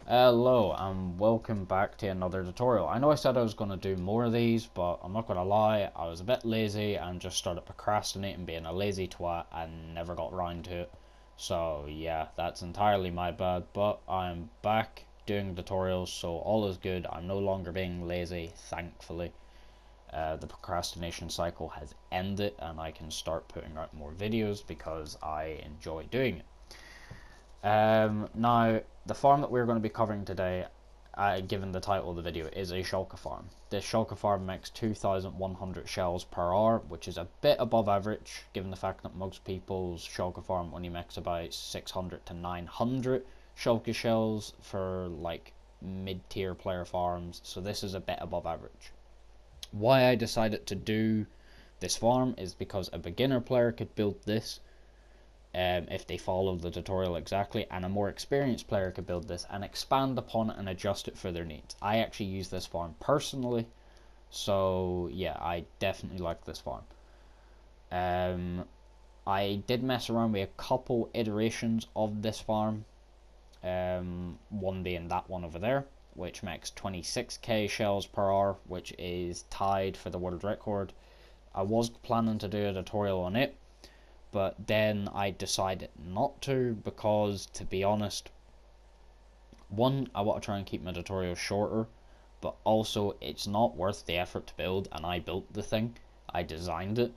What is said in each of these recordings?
Hello and welcome back to another tutorial. I know I said I was going to do more of these, but I'm not going to lie, I was a bit lazy and just started procrastinating, being a lazy twat, and never got around to it. So yeah, that's entirely my bad, but I'm back doing tutorials, so all is good. I'm no longer being lazy, thankfully. The procrastination cycle has ended and I can start putting out more videos because I enjoy doing it. Now, the farm that we're going to be covering today, given the title of the video, is a shulker farm. This shulker farm makes 2,100 shells per hour, which is a bit above average, given the fact that most people's shulker farm only makes about 600 to 900 shulker shells for like mid-tier player farms, so this is a bit above average. Why I decided to do this farm is because a beginner player could build this if they follow the tutorial exactly, and a more experienced player could build this and expand upon it and adjust it for their needs. I actually use this farm personally, so yeah, I definitely like this farm. I did mess around with a couple iterations of this farm, one being that one over there, which makes 26k shells per hour, which is tied for the world record. I was planning to do a tutorial on it, but then I decided not to because, to be honest, one, I want to try and keep my tutorials shorter, but also it's not worth the effort to build, and I built the thing, I designed it.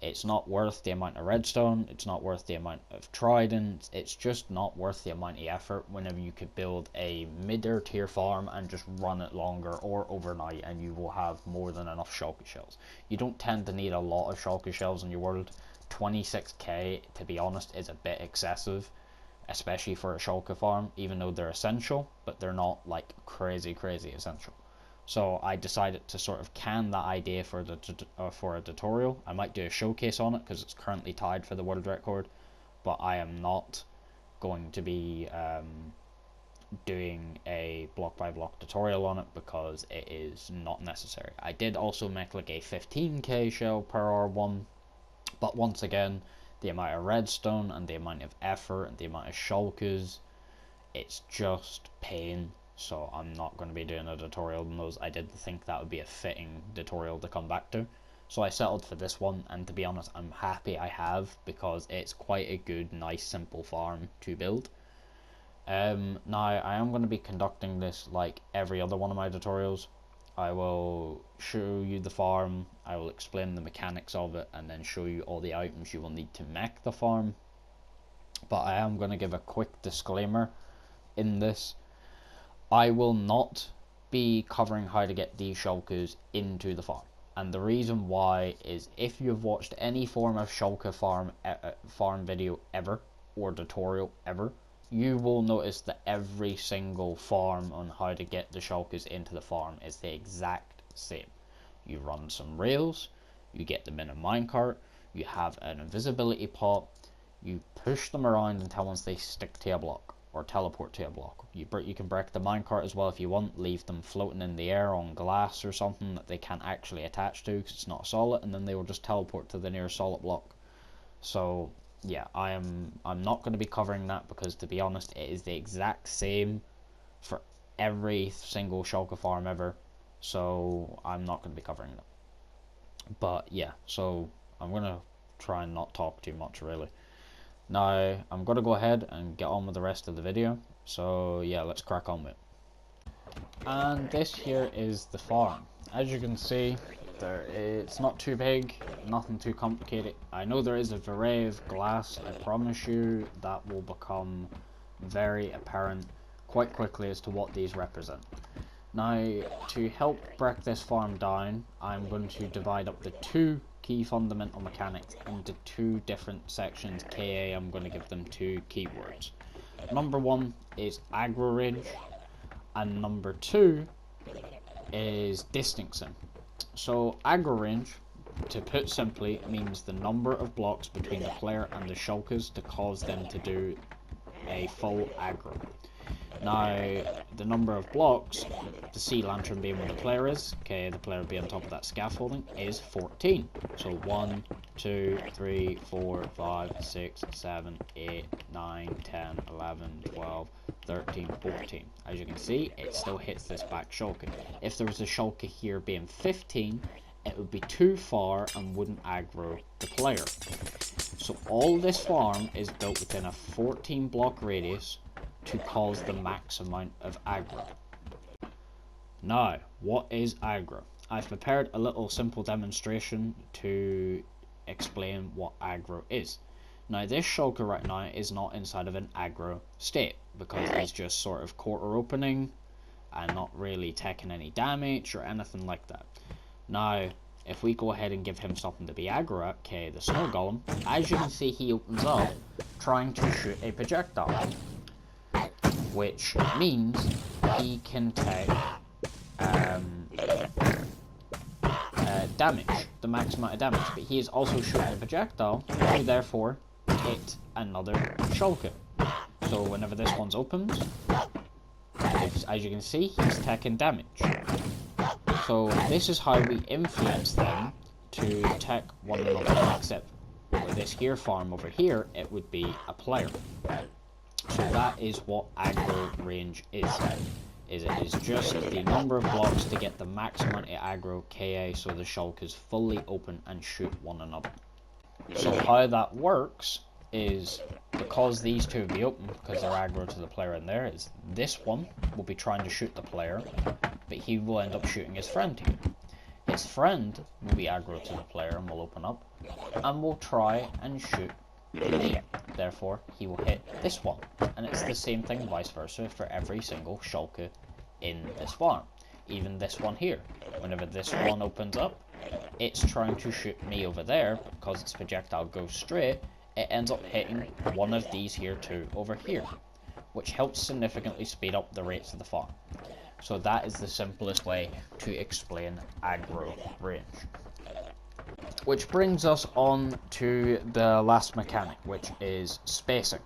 It's not worth the amount of redstone, it's not worth the amount of trident, it's just not worth the amount of effort whenever you could build a mid-tier farm and just run it longer or overnight and you will have more than enough shulker shells. You don't tend to need a lot of shulker shells in your world. 26k, to be honest, is a bit excessive, especially for a shulker farm, even though they're essential, but they're not like crazy essential. So I decided to sort of can that idea for a tutorial. I might do a showcase on it because it's currently tied for the world record, but I am not going to be doing a block by block tutorial on it because it is not necessary. I did also make like a 15k shell per hour one, but once again, the amount of redstone and the amount of effort and the amount of shulkers, it's just pain. So I'm not going to be doing a tutorial on those. I did think that would be a fitting tutorial to come back to. So I settled for this one, and to be honest, I'm happy I have, because it's quite a good, nice, simple farm to build. Now, I am going to be conducting this like every other one of my tutorials. I will show you the farm, I will explain the mechanics of it, and then show you all the items you will need to make the farm. But I am going to give a quick disclaimer in this. I will not be covering how to get these shulkers into the farm. And the reason why is, if you've watched any form of shulker farm video ever, or tutorial ever, you will notice that every single farm on how to get the shulkers into the farm is the exact same. You run some rails, you get them in a minecart, you have an invisibility pot, you push them around until once they stick to a block, or teleport to a block. You can break the minecart as well if you want, leave them floating in the air on glass or something that they can't actually attach to because it's not solid, and then they will just teleport to the nearest solid block. So yeah, I'm not going to be covering that because, to be honest, it is the exact same for every single shulker farm ever, so I'm not going to be covering that. But yeah, so I'm going to try and not talk too much really. Now I'm going to go ahead and get on with the rest of the video, so yeah, let's crack on with it. And this here is the farm. As you can see, it's not too big, nothing too complicated. I know there is a array of glass. I promise you that will become very apparent quite quickly as to what these represent. Now, to help break this farm down, I'm going to divide up the two key fundamental mechanics into two different sections, ka I'm going to give them two keywords. Number one is aggro range, and number two is distancing. So aggro range, to put simply, means the number of blocks between the player and the shulkers to cause them to do a full aggro. Now, the number of blocks, the sea lantern being where the player is, okay, the player being on top of that scaffolding, is 14. So 1, 2, 3, 4, 5, 6, 7, 8, 9, 10, 11, 12, 13, 14. As you can see, it still hits this back shulker. If there was a shulker here being 15, it would be too far and wouldn't aggro the player. So all this farm is built within a 14 block radius to cause the max amount of aggro. Now, what is aggro? I've prepared a little simple demonstration to explain what aggro is. Now, this shulker right now is not inside of an aggro state because he's just sort of quarter opening and not really taking any damage or anything like that. Now, if we go ahead and give him something to be aggro at, okay, the snow golem, as you can see, he opens up trying to shoot a projectile, which means he can take damage, the max amount of damage, but he is also shooting a projectile to therefore hit another shulker. So whenever this one's opened, as you can see, he's taking damage. So this is how we influence them to attack one another, except with this here farm over here, it would be a player. So that is what aggro range is. It is just the number of blocks to get the max amount of aggro KA so the shulkers fully open and shoot one another. So how that works is, because these two will be open because they're aggro to the player in there, is this one will be trying to shoot the player, but he will end up shooting his friend here. His friend will be aggro to the player and will open up and will try and shoot me. Therefore, he will hit this one. And it's the same thing vice versa for every single shulker in this farm. Even this one here. Whenever this one opens up, it's trying to shoot me over there, because its projectile goes straight, it ends up hitting one of these here two over here, which helps significantly speed up the rates of the farm. So that is the simplest way to explain aggro range. Which brings us on to the last mechanic, which is spacing.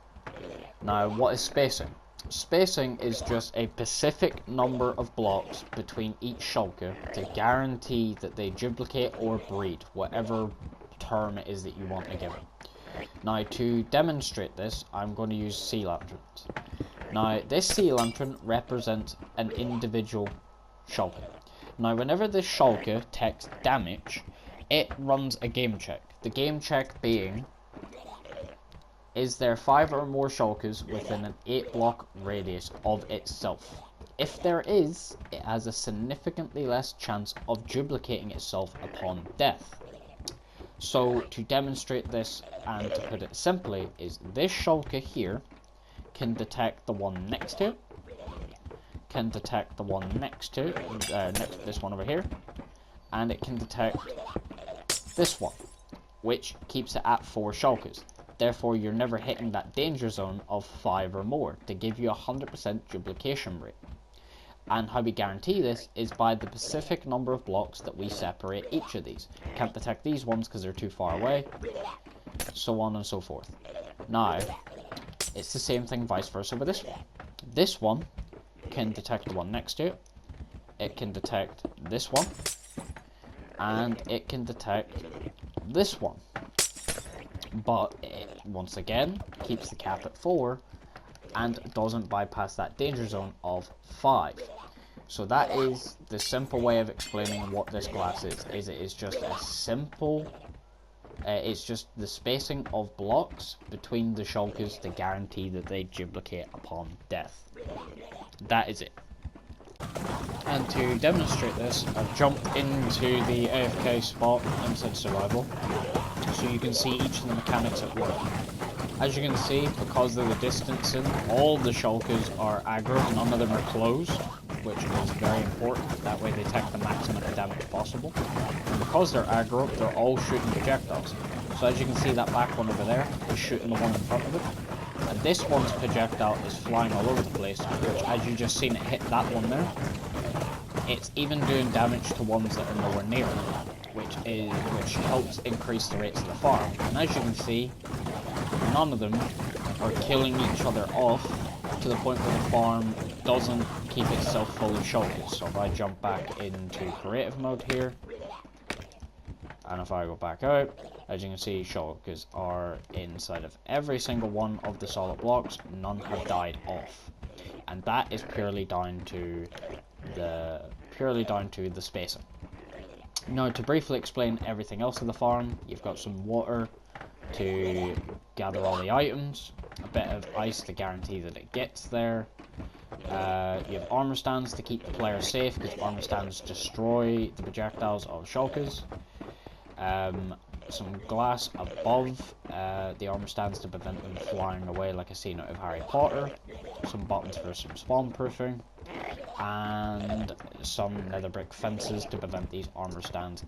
Now, what is spacing? Spacing is just a specific number of blocks between each shulker to guarantee that they duplicate or breed, whatever term it is that you want to give it. Now, to demonstrate this, I'm going to use sea lanterns. Now, this sea lantern represents an individual shulker. Now, whenever this shulker takes damage, it runs a game check. The game check being, is there 5 or more shulkers within an 8 block radius of itself? If there is, it has a significantly less chance of duplicating itself upon death. So to demonstrate this and to put it simply, is this shulker here can detect the one next to it, can detect the one next to this one over here, and it can detect this one, which keeps it at 4 shulkers. Therefore, you're never hitting that danger zone of 5 or more to give you 100% duplication rate. And how we guarantee this is by the specific number of blocks that we separate each of these. Can't detect these ones because they're too far away, so on and so forth. Now, it's the same thing vice versa with this one. This one can detect the one next to it, it can detect this one, and it can detect this one. But it, once again, keeps the cap at 4 and doesn't bypass that danger zone of 5. So that is the simple way of explaining what this glass is. It is just a simple, it's just the spacing of blocks between the shulkers to guarantee that they duplicate upon death. That is it. And to demonstrate this, I've jumped into the AFK spot inside survival, so you can see each of the mechanics at work. As you can see, because of the distancing, all the shulkers are aggro, none of them are closed, which is very important. That way they take the maximum of damage possible. And because they're aggro, they're all shooting projectiles. So as you can see, that back one over there is shooting the one in front of it. And this one's projectile is flying all over the place, which, as you just seen it hit that one there, it's even doing damage to ones that are nowhere near it, which helps increase the rates of the farm. And as you can see, none of them are killing each other off to the point where the farm doesn't keep itself fully shulkered. So if I jump back into creative mode here, And if I go back out, as you can see, shulkers are inside of every single one of the solid blocks. None have died off, and that is purely down to the spacing. Now, to briefly explain everything else of the farm, you've got some water to gather all the items, a bit of ice to guarantee that it gets there. You have armour stands to keep the player safe, because armour stands destroy the projectiles of shulkers. Some glass above the armour stands to prevent them flying away like a scene out of Harry Potter. Some buttons for some spawn proofing. And some nether brick fences to prevent these armour stands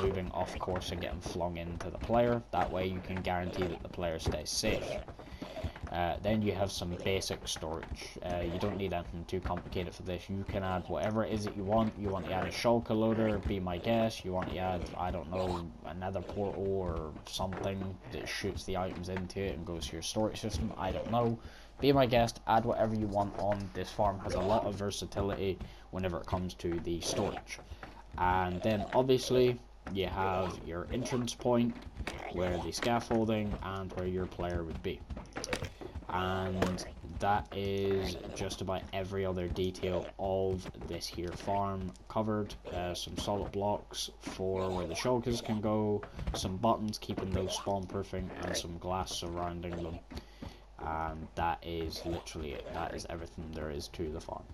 moving off course and getting flung into the player. That way you can guarantee that the player stays safe. Then you have some basic storage. You don't need anything too complicated for this. You can add whatever it is that you want. You want to add a shulker loader, be my guess. You want to add, I don't know, another portal or something that shoots the items into it and goes to your storage system. I don't know. Be my guest, add whatever you want on. This farm has a lot of versatility whenever it comes to the storage. And then obviously you have your entrance point where the scaffolding and where your player would be. And that is just about every other detail of this here farm covered. Some solid blocks for where the shulkers can go, some buttons keeping those spawn proofing, and some glass surrounding them. And that is literally it. That is everything there is to the farm.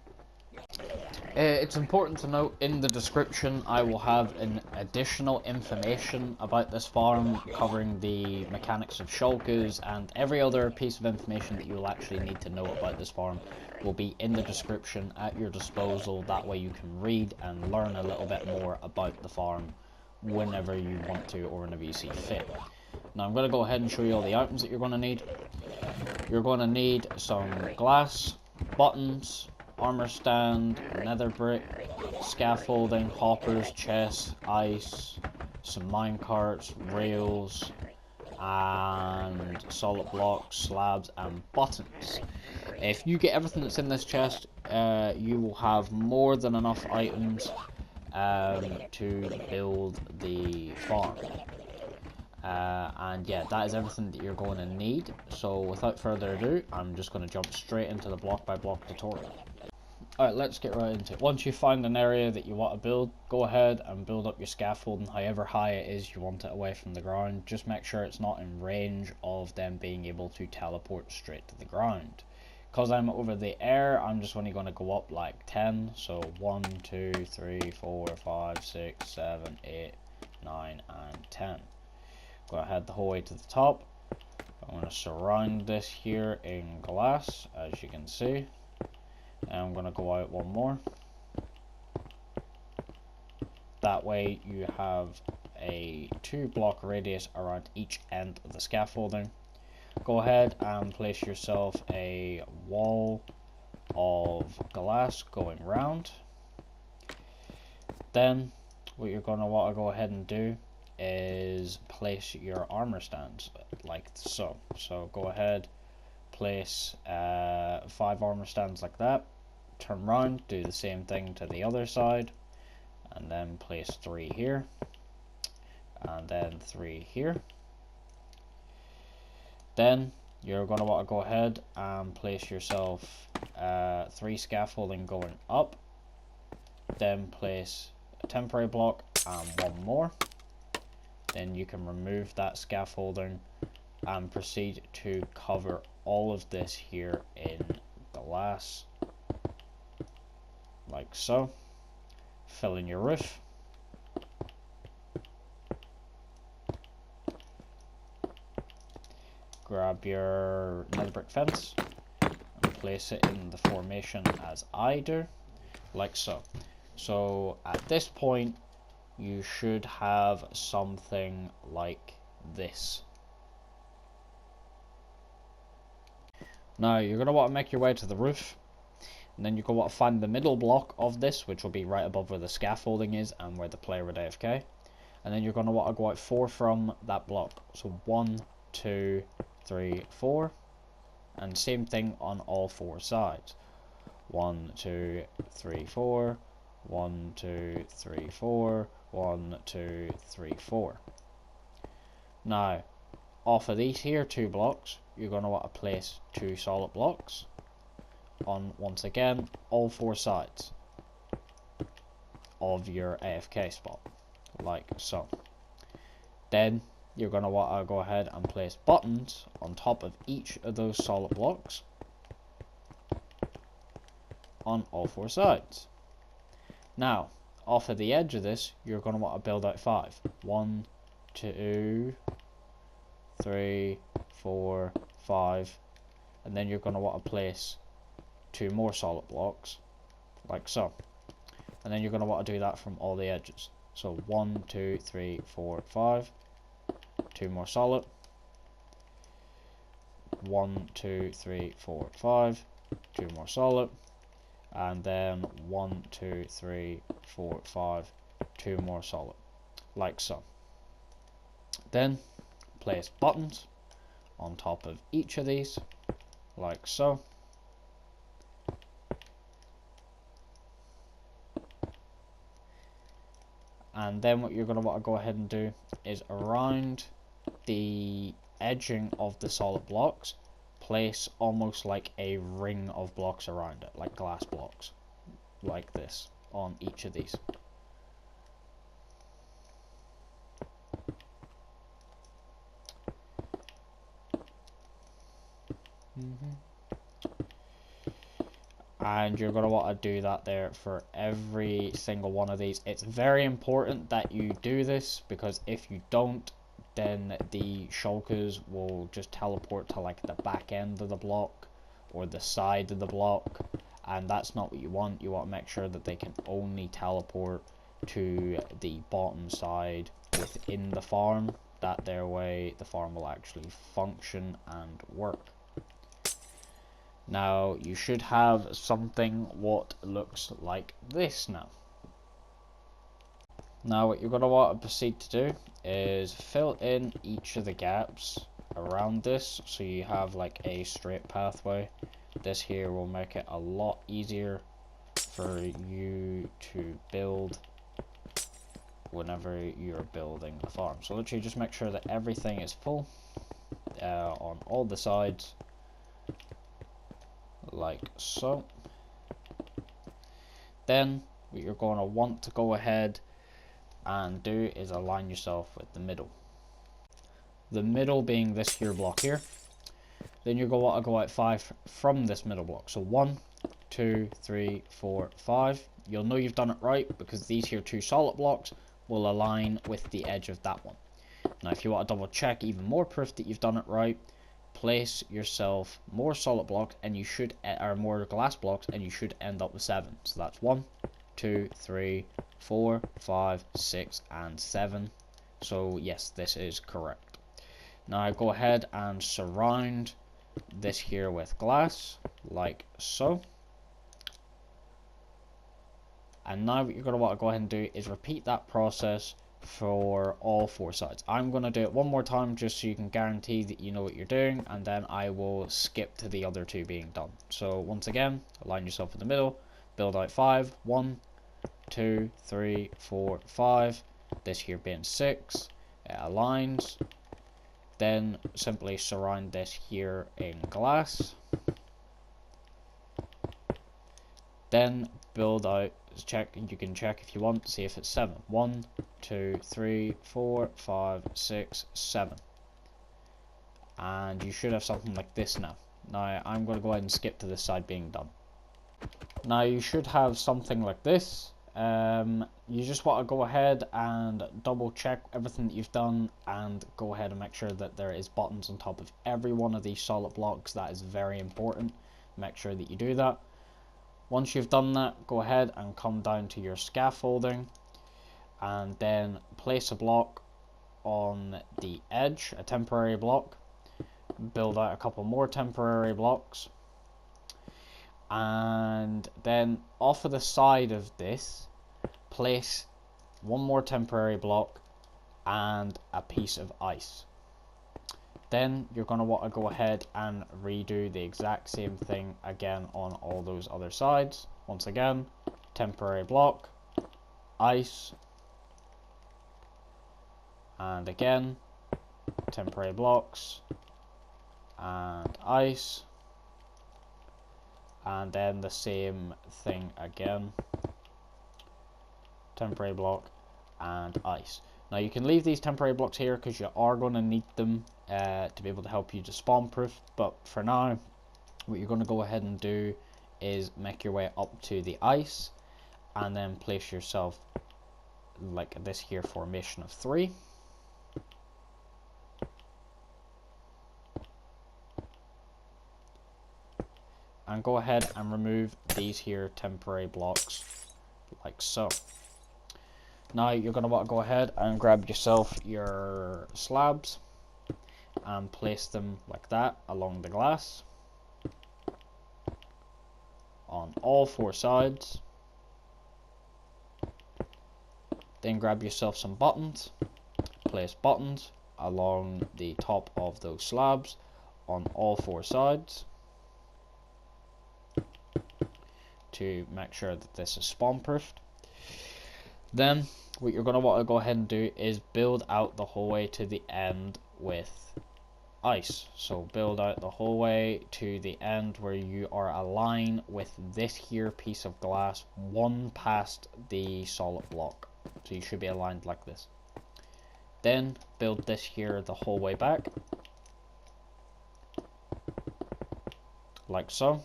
It's important to note in the description I will have an additional information about this farm covering the mechanics of shulkers, and every other piece of information that you will actually need to know about this farm will be in the description at your disposal. That way you can read and learn a little bit more about the farm whenever you want to or whenever you see fit. Now I'm going to go ahead and show you all the items that you're going to need. You're going to need some glass, buttons, armour stand, nether brick, scaffolding, hoppers, chests, ice, some minecarts, rails, and solid blocks, slabs, and buttons. If you get everything that's in this chest, you will have more than enough items to build the farm. And yeah, that is everything that you're going to need. So without further ado, I'm just going to jump straight into the block by block tutorial. Alright, let's get right into it. Once you find an area that you want to build, go ahead and build up your scaffolding however high it is you want it away from the ground. Just make sure it's not in range of them being able to teleport straight to the ground. Because I'm over the air, I'm just only going to go up like 10. So 1, 2, 3, 4, 5, 6, 7, 8, 9, and 10. Go ahead the whole way to the top. I'm going to surround this here in glass, as you can see. And I'm going to go out one more. That way you have a 2-block radius around each end of the scaffolding. Go ahead and place yourself a wall of glass going round. Then what you're going to want to go ahead and do is place your armour stands like so. So go ahead, place 5 armour stands like that, turn round, do the same thing to the other side, and then place 3 here, and then 3 here. Then you're going to want to go ahead and place yourself 3 scaffolding going up, then place a temporary block and 1 more. Then you can remove that scaffolding and proceed to cover all of this here in glass like so. Fill in your roof. Grab your nether brick fence and place it in the formation as I do, like so. So at this point you should have something like this. Now you're going to want to make your way to the roof, and then you're going to want to find the middle block of this, which will be right above where the scaffolding is and where the player would AFK, and then you're going to want to go out 4 from that block. So 1, 2, 3, 4, and same thing on all 4 sides. 1, 2, 3, 4, 1, 2, 3, 4, 1, 2, 3, 4. Now, off of these here 2 blocks, you're going to want to place 2 solid blocks on, once again, all 4 sides of your AFK spot, like so. Then you're going to want to go ahead and place buttons on top of each of those solid blocks on all 4 sides. Now, off of the edge of this, you're going to want to build out 5. 1, 2, 3, 4, 5, and then you're going to want to place 2 more solid blocks, like so. And then you're going to want to do that from all the edges. So 1, 2, 3, 4, 5, 2 more solid, 1, 2, 3, 4, 5, 2 more solid, and then 1, 2, 3, 4, 5, 2 more solid, like so. Then place buttons on top of each of these, like so. And then what you're going to want to go ahead and do is around the edging of the solid blocks, place almost like a ring of blocks around it, like glass blocks, like this, on each of these. And you're going to want to do that there for every single one of these. It's very important that you do this, because if you don't, then the shulkers will just teleport to like the back end of the block or the side of the block, and that's not what you want. You want to make sure that they can only teleport to the bottom side within the farm. That their way the farm will actually function and work. Now, you should have something what looks like this now. Now, what you're going to want to proceed to do is fill in each of the gaps around this, so you have like a straight pathway. This here will make it a lot easier for you to build whenever you're building the farm. So literally just make sure that everything is full on all the sides, like so. Then what you're going to want to go ahead and do is align yourself with the middle. The middle being this here block here. Then you're going to want to go out 5 from this middle block. So 1, 2, 3, 4, 5. You'll know you've done it right because these here 2 solid blocks will align with the edge of that one. Now if you want to double check even more proof that you've done it right, place yourself more solid blocks and you should, or more glass blocks, and you should end up with 7. So that's 1, 2, 3, 4, 5, 6 and 7. So yes, this is correct. Now go ahead and surround this here with glass, like so. And now what you're going to want to go ahead and do is repeat that process for all 4 sides. I'm going to do it one more time just so you can guarantee that you know what you're doing, and then I will skip to the other 2 being done. So once again, align yourself in the middle, build out 5, 1, 2, 3, 4, 5, this here being 6, it aligns. Then simply surround this here in glass. Then build out, check, you can check if you want to see if it's 7. 1, 2, 3, 4, 5, 6, 7. And you should have something like this now. Now I'm going to go ahead and skip to this side being done. Now you should have something like this. You just want to go ahead and double check everything that you've done and go ahead and make sure that there is buttons on top of every one of these solid blocks. That is very important. Make sure that you do that. Once you've done that, go ahead and come down to your scaffolding and then place a block on the edge, a temporary block. Build out a couple more temporary blocks, and then off of the side of this, place one more temporary block and a piece of ice. Then you're going to want to go ahead and redo the exact same thing again on all those other sides. Once again, temporary block, ice, and again temporary blocks and ice, and then the same thing again, temporary block and ice. Now you can leave these temporary blocks here because you are going to need them to be able to help you to spawn proof, but for now what you're going to go ahead and do is make your way up to the ice and then place yourself like this here formation of 3. And go ahead and remove these here temporary blocks like so. Now you're going to want to go ahead and grab yourself your slabs and place them like that along the glass on all 4 sides. Then grab yourself some buttons, place buttons along the top of those slabs on all 4 sides to make sure that this is spawn proofed. Then what you're going to want to go ahead and do is build out the whole way to the end with ice. So build out the whole way to the end where you are aligned with this here piece of glass, one past the solid block. So you should be aligned like this. Then build this here the whole way back, like so.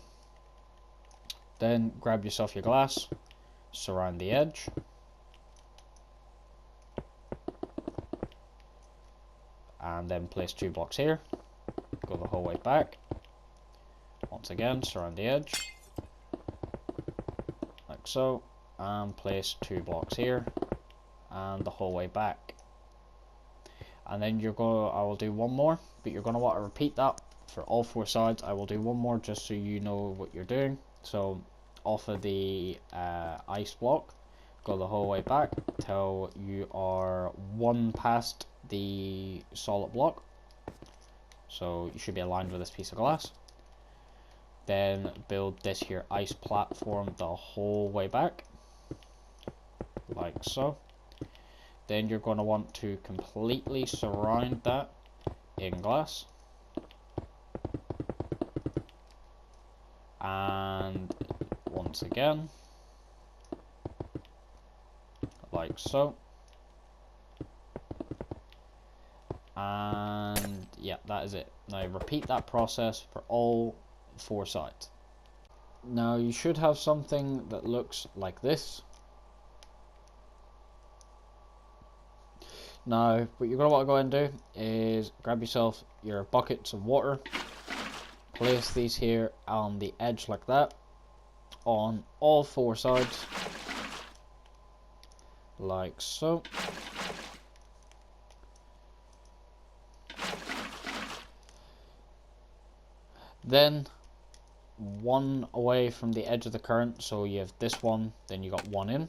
Then grab yourself your glass, surround the edge, and then place 2 blocks here, go the whole way back, once again surround the edge, like so, and place 2 blocks here, and the whole way back. And then I will do one more, but you're going to want to repeat that for all 4 sides. I will do one more just so you know what you're doing. So off of the ice block, go the whole way back till you are one past the solid block. So you should be aligned with this piece of glass. Then build this here ice platform the whole way back, like so. Then you're going to want to completely surround that in glass. And once again, like so. And yeah, that is it. Now repeat that process for all 4 sides. Now you should have something that looks like this. Now what you're going to want to go and do is grab yourself your buckets of water, place these here on the edge like that on all 4 sides, like so. Then one away from the edge of the current, so you have this one, then you got one in.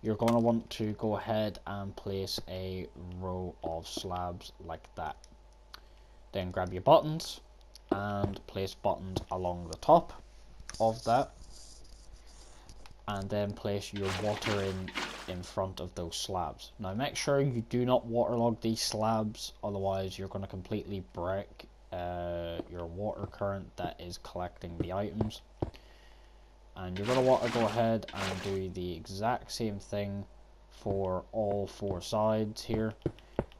You're going to want to go ahead and place a row of slabs like that. Then grab your buttons and place buttons along the top of that, and then place your water in front of those slabs. Now make sure you do not waterlog these slabs, otherwise you're going to completely break your water current that is collecting the items. And you're going to want to go ahead and do the exact same thing for all 4 sides here.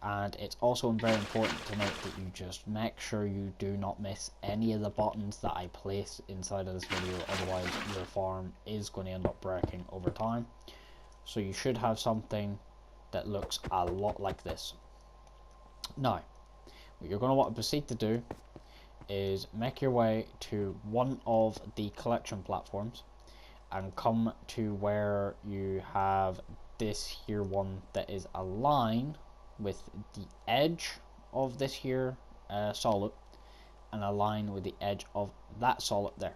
And it's also very important to note that you just make sure you do not miss any of the buttons that I place inside of this video, otherwise your farm is going to end up breaking over time. So you should have something that looks a lot like this. Now, what you're going to want to proceed to do is make your way to one of the collection platforms and come to where you have this here one that is aligned with the edge of this here solid and align with the edge of that solid there.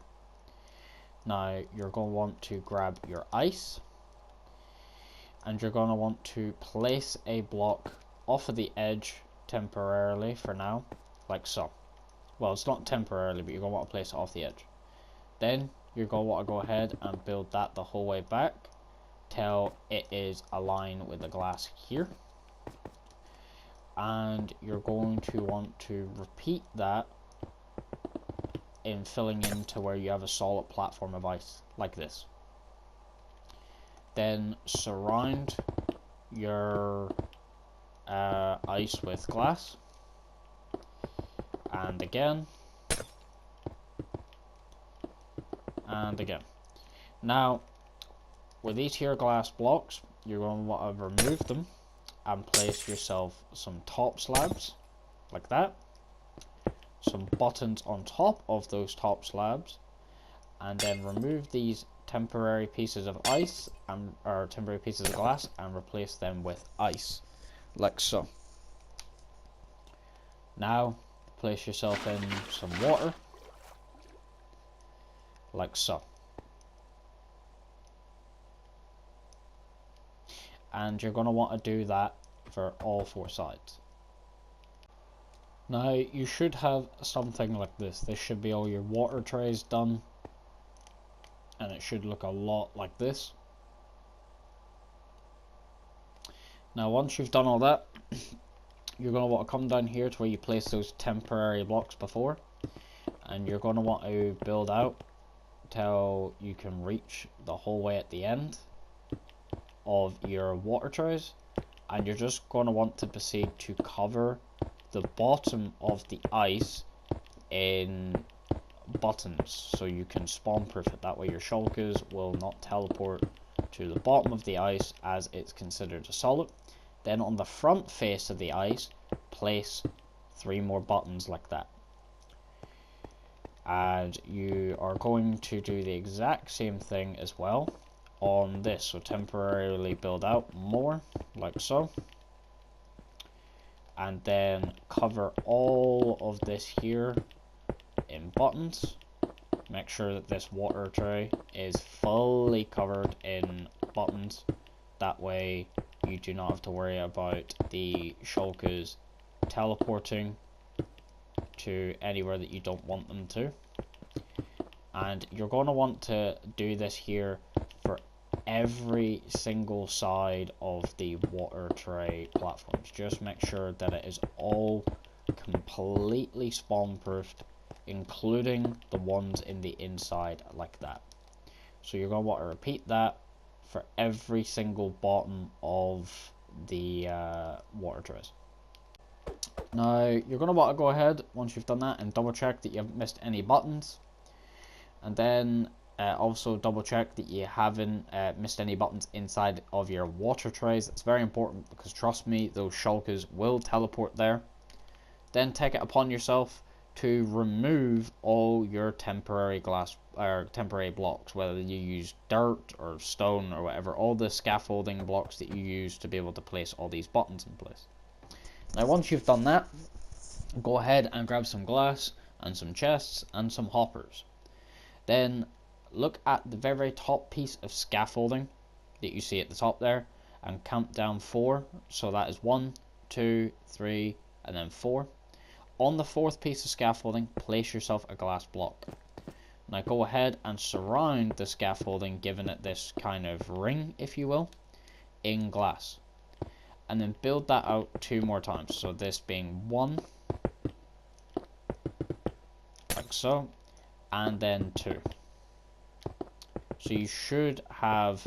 Now you're going to want to grab your ice and you're going to want to place a block off of the edge temporarily for now, like so. Well, it's not temporarily, but you're going to want to place it off the edge. Then you're going to want to go ahead and build that the whole way back till it is aligned with the glass here. and you're going to want to repeat that in filling into where you have a solid platform of ice like this. Then surround your ice with glass, and again, and again. Now with these here glass blocks, you're going to want to remove them and place yourself some top slabs like that, some buttons on top of those top slabs, and then remove these temporary pieces of ice or temporary pieces of glass and replace them with ice like so. Now place yourself in some water like so, and you're going to want to do that for all four sides. Now you should have something like this. This should be all your water trays done, and it should look a lot like this. Now once you've done all that, you're going to want to come down here to where you place those temporary blocks before, and you're going to want to build out till you can reach the whole way at the end of your water trays, and you're just going to want to proceed to cover the bottom of the ice in buttons so you can spawn proof it. That way your shulkers will not teleport to the bottom of the ice as it's considered a solid. Then on the front face of the ice, place 3 more buttons like that. And you are going to do the exact same thing as well on this. So temporarily build out more like so, and then cover all of this here in buttons. Make sure that this water tray is fully covered in buttons. That way you do not have to worry about the shulkers teleporting to anywhere that you don't want them to. And you're going to want to do this here for every single side of the water tray platforms. Just make sure that it is all completely spawn proofed, including the ones in the inside like that. So you're going to want to repeat that for every single bottom of the water trays. Now you're going to want to go ahead once you've done that and double check that you haven't missed any buttons, and then also double check that you haven't missed any buttons inside of your water trays. It's very important because trust me, those shulkers will teleport there. Then take it upon yourself to remove all your temporary glass or temporary blocks, whether you use dirt or stone or whatever, all the scaffolding blocks that you use to be able to place all these buttons in place. Now once you've done that, go ahead and grab some glass and some chests and some hoppers. Then look at the very top piece of scaffolding that you see at the top there and count down 4. So that is 1, 2, 3, and then 4. On the 4th piece of scaffolding, place yourself a glass block. Now go ahead and surround the scaffolding, giving it this kind of ring, if you will, in glass. And then build that out 2 more times. So this being 1, like so, and then 2. So you should have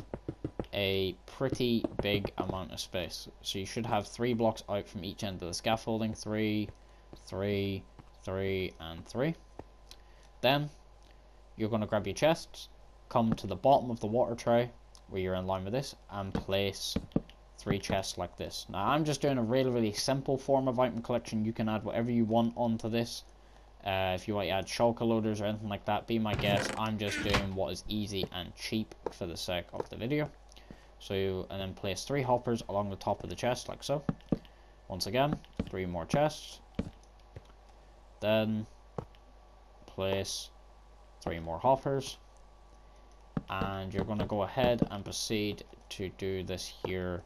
a pretty big amount of space. So you should have 3 blocks out from each end of the scaffolding. 3, 3, 3, and 3. Then you're going to grab your chests, come to the bottom of the water tray where you're in line with this, and place 3 chests like this. Now I'm just doing a really simple form of item collection. You can add whatever you want onto this. If you want to add shulker loaders or anything like that, be my guest. I'm just doing what is easy and cheap for the sake of the video. So, and then place 3 hoppers along the top of the chest like so. Once again, 3 more chests. Then place 3 more hoppers. And you're going to go ahead and proceed to do this here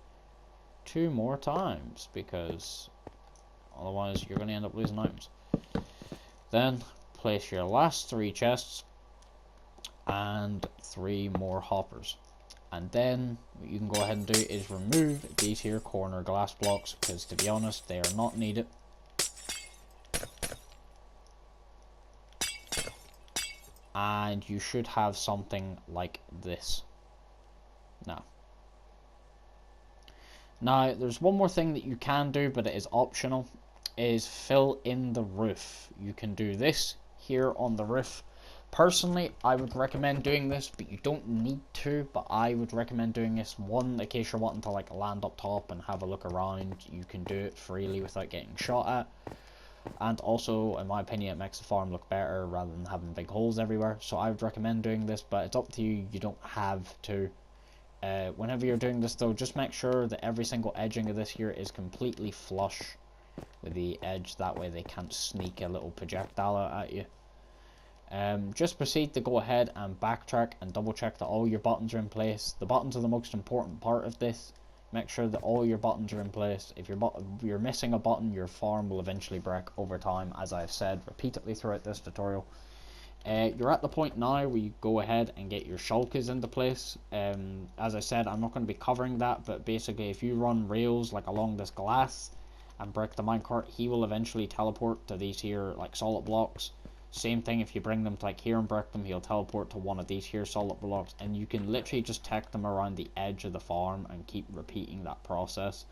2 more times, because otherwise you're going to end up losing items. Then place your last 3 chests and 3 more hoppers. And then what you can go ahead and do is remove these here corner glass blocks, because to be honest, they are not needed. And you should have something like this. Now, there's one more thing that you can do, but it is optional, is fill in the roof. You can do this here on the roof. Personally, I would recommend doing this, but you don't need to, but I would recommend doing this. One, in case you're wanting to like land up top and have a look around, you can do it freely without getting shot at. And also, in my opinion, it makes the farm look better rather than having big holes everywhere. So I would recommend doing this, but it's up to you. You don't have to. Whenever you're doing this though, just make sure that every single edging of this here is completely flush with the edge. That way they can't sneak a little projectile out at you. Just proceed to go ahead and backtrack and double check that all your buttons are in place. The buttons are the most important part of this. Make sure that all your buttons are in place. If you're missing a button, your farm will eventually break over time, as I've said repeatedly throughout this tutorial. You're at the point now where you go ahead and get your shulkers into place. As I said, I'm not going to be covering that, but basically if you run rails like along this glass and break the minecart, he will eventually teleport to these here like solid blocks. Same thing if you bring them to like here and break them, he'll teleport to one of these here solid blocks, and you can literally just take them around the edge of the farm and keep repeating that process,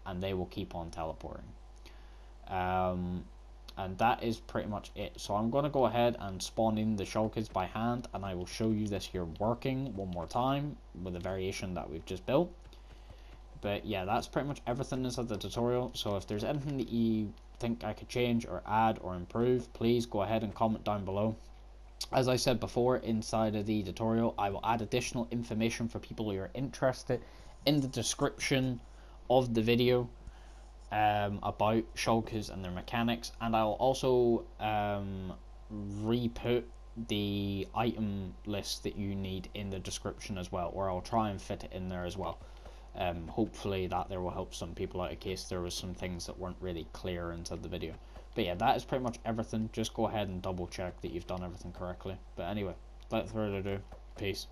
and they will keep on teleporting. And that is pretty much it. So I'm going to go ahead and spawn in the shulkers by hand, and I will show you this here working one more time with the variation that we've just built. But yeah, that's pretty much everything inside the tutorial. So if there's anything that you think I could change or add or improve, please go ahead and comment down below. As I said before, inside of the tutorial I will add additional information for people who are interested in the description of the video about shulkers and their mechanics, and I'll also re-put the item list that you need in the description as well, or I'll try and fit it in there as well. Hopefully that there will help some people out in case there was some things that weren't really clear inside the video. But yeah, that is pretty much everything. Just go ahead and double check that you've done everything correctly. But anyway, without further ado, peace.